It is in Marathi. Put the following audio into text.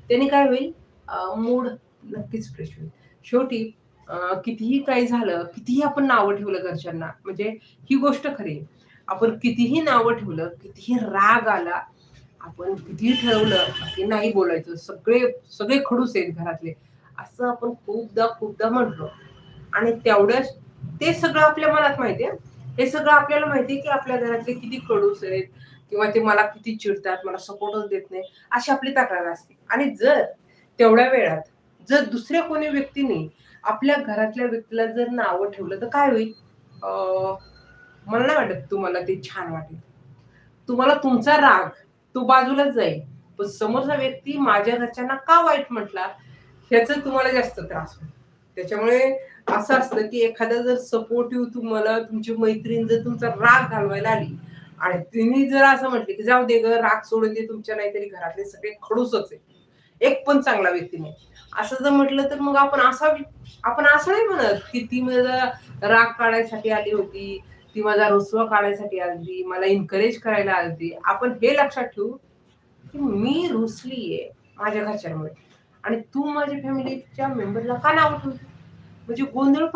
त्याने काय होईल, मूड नक्कीच फ्रेश होईल. शेवटी कितीही काही झालं, कितीही आपण नावं ठेवलं घरच्यांना, म्हणजे ही गोष्ट खरी आहे. आपण कितीही नावं ठेवलं, कितीही राग आला, आपण कितीही ठरवलं, की नाही बोलायचं, सगळे सगळे खडूस आहेत घरातले, असं आपण खूपदा म्हटलो आणि तेवढ्याच ते सगळं आपल्या मनात माहिती आहे. हे सगळं आपल्याला माहिती आहे, की आपल्या घरातले किती खडूस आहेत किंवा ते मला किती चिडतात, मला सपोर्टच देत नाही, अशी आपली तक्रार असते. आणि जर तेवढ्या वेळात जर दुसऱ्या कोणी व्यक्तीने आपल्या घरातल्या व्यक्तीला जर नावं ठेवलं, तर काय होईल? अ, मला नाही वाटत तुम्हाला ते छान वाटेल. तुम्हाला तुमचा राग तो बाजूलाच जाईल. पण समोरचा व्यक्ती माझ्या घरच्यांना का वाईट म्हटला, ह्याचा तुम्हाला जास्त त्रास होईल. त्याच्यामुळे असं असतं, की एखादा जर सपोर्टिव्ह तुम्हाला तुमची मैत्रीण जर तुमचा राग घालवायला आली आणि तिने जर असं म्हटले, की "जाऊ दे गं, राग सोडून दे तुमच्या नाहीतरी घरातले सगळे खडूसच आहे. एक पण चांगला व्यक्ती नाही." असं जर म्हटलं, तर मग आपण असं नाही म्हणत, की ती माझा राग काढायसाठी आली होती, ती माझा रुसवा काढायसाठी आलती, मला एन्करेज करायला आलती. आपण हे लक्षात ठेवू, की मी रुसलीये माझ्या घरच्यांमुळे आणि तू माझ्या फॅमिलीच्या मेंबरला का नाव ठेवते? म्हणजे गोंधळ पण